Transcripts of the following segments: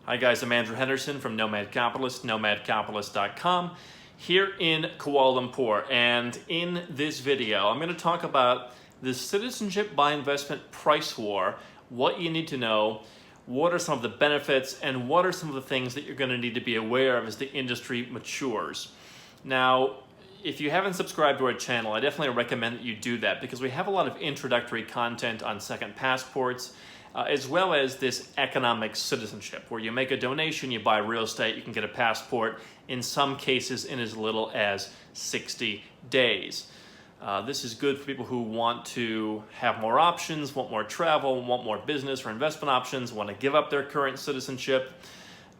Hi guys, I'm Andrew Henderson from Nomad Capitalist, nomadcapitalist.com, here in Kuala Lumpur. And in this video, I'm going to talk about the citizenship by investment price war, what you need to know, what are some of the benefits, and what are some of the things that you're going to need to be aware of as the industry matures. Now, if you haven't subscribed to our channel, I definitely recommend that you do that because we have a lot of introductory content on second passports, as well as this economic citizenship, where you make a donation, you buy real estate, you can get a passport, in some cases in as little as 60 days. This is good for people who want to have more options, want more travel, want more business or investment options, want to give up their current citizenship.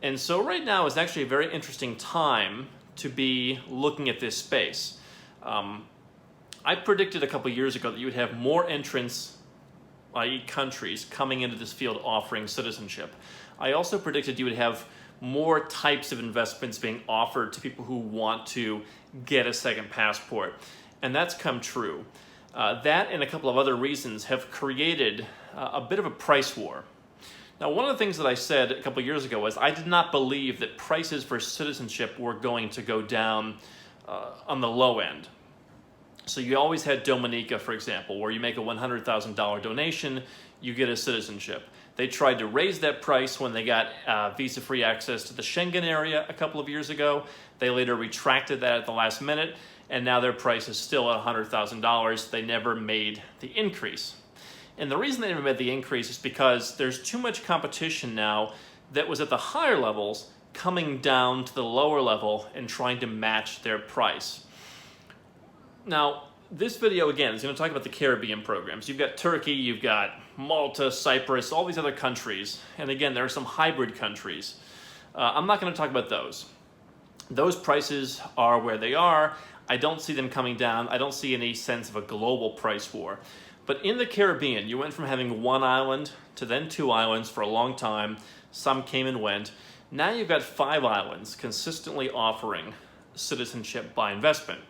And so right now is actually a very interesting time to be looking at this space. I predicted a couple years ago that you would have more entrants, i.e. countries, coming into this field offering citizenship. I also predicted you would have more types of investments being offered to people who want to get a second passport. And that's come true. That and a couple of other reasons have created a bit of a price war. Now, one of the things that I said a couple years ago was I did not believe that prices for citizenship were going to go down on the low end. So you always had Dominica, for example, where you make a $100,000 donation, you get a citizenship. They tried to raise that price when they got visa-free access to the Schengen area a couple of years ago. They later retracted that at the last minute, and now their price is still at $100,000. They never made the increase. And the reason they never made the increase is because there's too much competition now that was at the higher levels coming down to the lower level and trying to match their price. Now, this video, again, is going to talk about the Caribbean programs. You've got Turkey, you've got Malta, Cyprus, all these other countries. And again, there are some hybrid countries. I'm not going to talk about those. Those prices are where they are. I don't see them coming down. I don't see any sense of a global price war. But in the Caribbean, you went from having one island to then two islands for a long time. Some came and went. Now you've got 5 islands consistently offering citizenship by investment.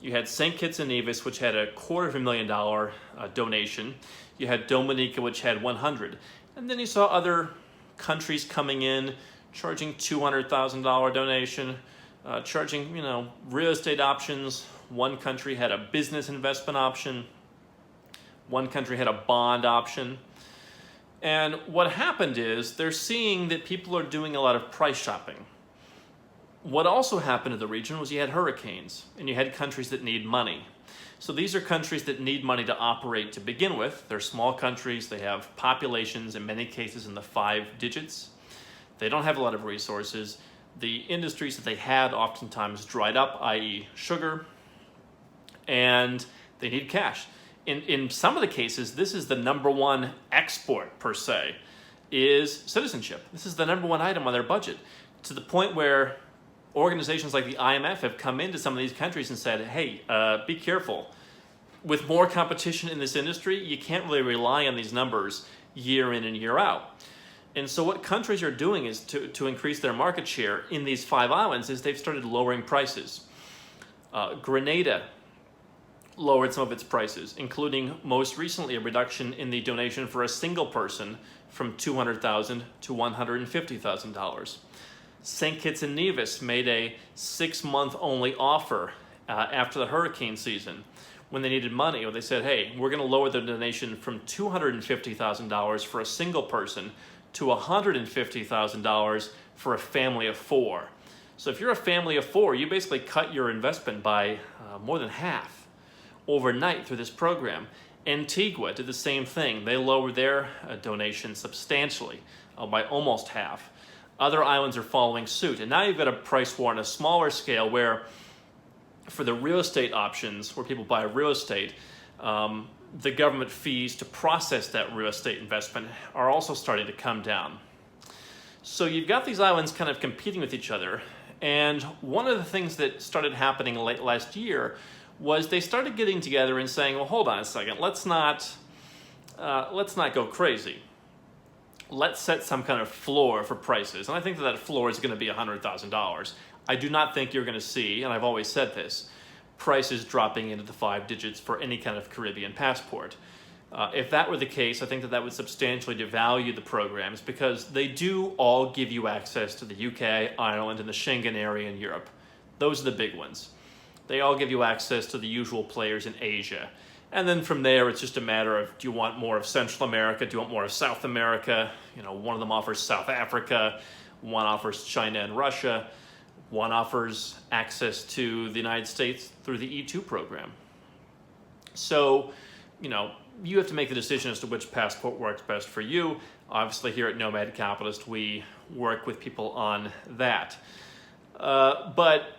You had St. Kitts and Nevis, which had a $250,000 donation. You had Dominica, which had 100. And then you saw other countries coming in, charging $200,000 donation, charging, real estate options. One country had a business investment option. One country had a bond option. And what happened is they're seeing that people are doing a lot of price shopping. What also happened in the region was you had hurricanes and you had countries that need money. So these are countries that need money to operate to begin with. They're small countries. They have populations in many cases in the 5 digits. They don't have a lot of resources. The industries that they had oftentimes dried up, i.e. sugar, and they need cash. In some of the cases, this is the #1 export per se, is citizenship. This is the #1 item on their budget, to the point where organizations like the IMF have come into some of these countries and said, hey, be careful. With more competition in this industry, you can't really rely on these numbers year in and year out. And so what countries are doing is to increase their market share in these 5 islands is they've started lowering prices. Grenada lowered some of its prices, including most recently a reduction in the donation for a single person from $200,000 to $150,000. St. Kitts and Nevis made a 6-month only offer after the hurricane season when they needed money. Or they said, hey, we're going to lower the donation from $250,000 for a single person to $150,000 for a family of 4. So if you're a family of 4, you basically cut your investment by more than half overnight through this program. Antigua did the same thing. They lowered their donation substantially by almost half. Other islands are following suit. And now you've got a price war on a smaller scale where for the real estate options, where people buy real estate, the government fees to process that real estate investment are also starting to come down. So you've got these islands kind of competing with each other. And one of the things that started happening late last year was they started getting together and saying, well, hold on a second, let's not go crazy. Let's set some kind of floor for prices. And I think that floor is going to be $100,000. I do not think you're going to see, and I've always said this, prices dropping into the 5 digits for any kind of Caribbean passport. If that were the case, I think that would substantially devalue the programs, because they do all give you access to the UK, Ireland, and the Schengen area in Europe. Those are the big ones. They all give you access to the usual players in Asia. And then from there, it's just a matter of, do you want more of Central America? Do you want more of South America? One of them offers South Africa, one offers China and Russia, one offers access to the United States through the E2 program. So, you have to make the decision as to which passport works best for you. Obviously, here at Nomad Capitalist, we work with people on that. But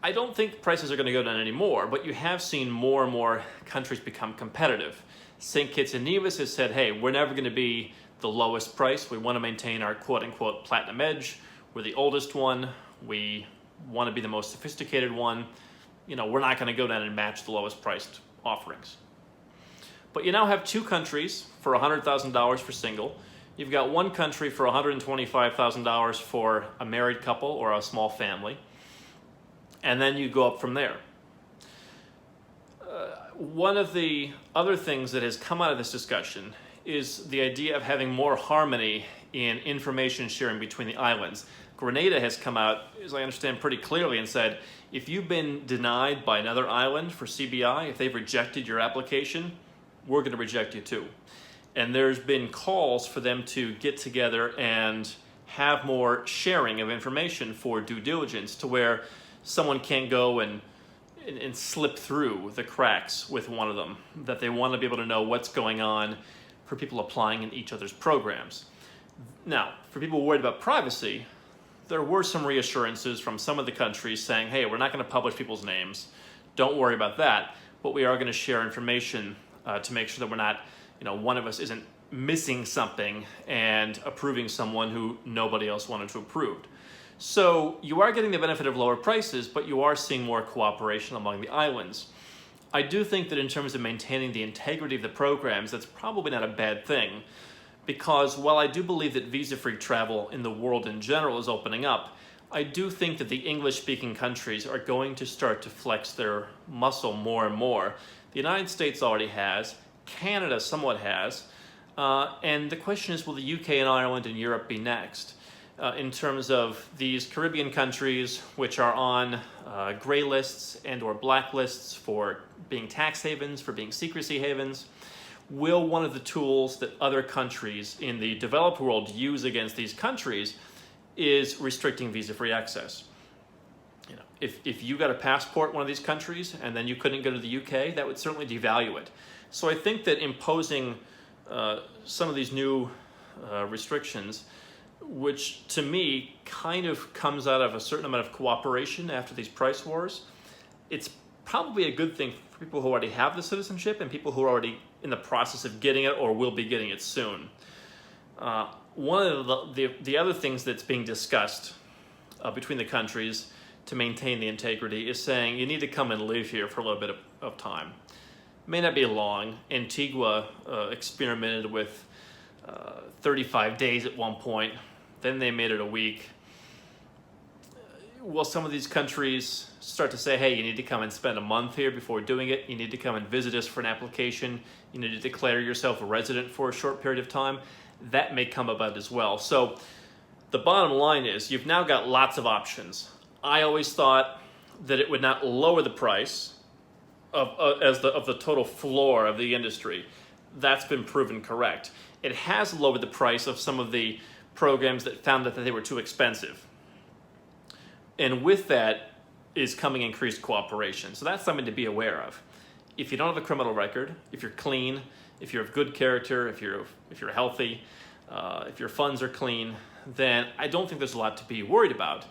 I don't think prices are going to go down anymore, but you have seen more and more countries become competitive. St. Kitts and Nevis has said, hey, we're never going to be the lowest price. We want to maintain our quote-unquote platinum edge. We're the oldest one. We want to be the most sophisticated one. We're not going to go down and match the lowest priced offerings. But you now have two countries for $100,000 for single. You've got one country for $125,000 for a married couple or a small family. And then you go up from there. One of the other things that has come out of this discussion is the idea of having more harmony in information sharing between the islands. Grenada has come out, as I understand, pretty clearly and said, if you've been denied by another island for CBI, if they've rejected your application, we're going to reject you too. And there's been calls for them to get together and have more sharing of information for due diligence, to where someone can't go and slip through the cracks with one of them, that they want to be able to know what's going on for people applying in each other's programs. Now, for people worried about privacy, there were some reassurances from some of the countries saying, hey, we're not going to publish people's names. Don't worry about that. But we are going to share information to make sure that we're not, one of us isn't missing something and approving someone who nobody else wanted to approve. So you are getting the benefit of lower prices, but you are seeing more cooperation among the islands. I do think that in terms of maintaining the integrity of the programs, that's probably not a bad thing, because while I do believe that visa-free travel in the world in general is opening up, I do think that the English-speaking countries are going to start to flex their muscle more and more. The United States already has, Canada somewhat has, and the question is, will the UK and Ireland and Europe be next? In terms of these Caribbean countries, which are on gray lists and or black lists for being tax havens, for being secrecy havens, will one of the tools that other countries in the developed world use against these countries is restricting visa-free access? If you got a passport in one of these countries and then you couldn't go to the UK, that would certainly devalue it. So I think that imposing some of these new restrictions, which to me kind of comes out of a certain amount of cooperation after these price wars, it's probably a good thing for people who already have the citizenship and people who are already in the process of getting it or will be getting it soon. One of the other things that's being discussed between the countries to maintain the integrity is saying you need to come and live here for a little bit of time. May not be long. Antigua experimented with 35 days at one point. Then they made it a week. Will some of these countries start to say, hey, you need to come and spend a month here before doing it? You need to come and visit us for an application. You need to declare yourself a resident for a short period of time. That may come about as well. So the bottom line is you've now got lots of options. I always thought that it would not lower the price of the total floor of the industry. That's been proven correct. It has lowered the price of some of the programs that found that they were too expensive. And with that is coming increased cooperation. So that's something to be aware of. If you don't have a criminal record, if you're clean, if you're of good character, if you're healthy, if your funds are clean, then I don't think there's a lot to be worried about.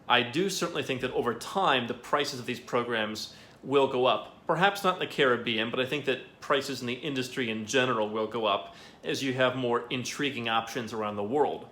I do certainly think that over time, the prices of these programs will go up. Perhaps not in the Caribbean, but I think that prices in the industry in general will go up as you have more intriguing options around the world.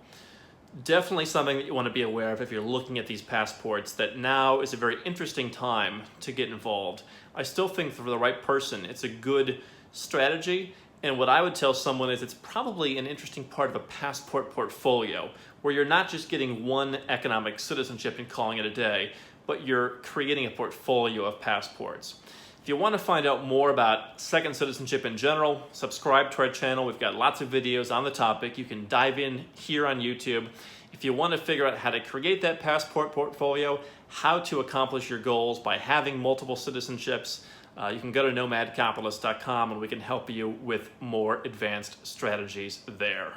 Definitely something that you want to be aware of if you're looking at these passports, that now is a very interesting time to get involved. I still think for the right person, it's a good strategy. And what I would tell someone is it's probably an interesting part of a passport portfolio where you're not just getting one economic citizenship and calling it a day, but you're creating a portfolio of passports. If you want to find out more about second citizenship in general, subscribe to our channel. We've got lots of videos on the topic. You can dive in here on YouTube. If you want to figure out how to create that passport portfolio, how to accomplish your goals by having multiple citizenships, you can go to nomadcapitalist.com and we can help you with more advanced strategies there.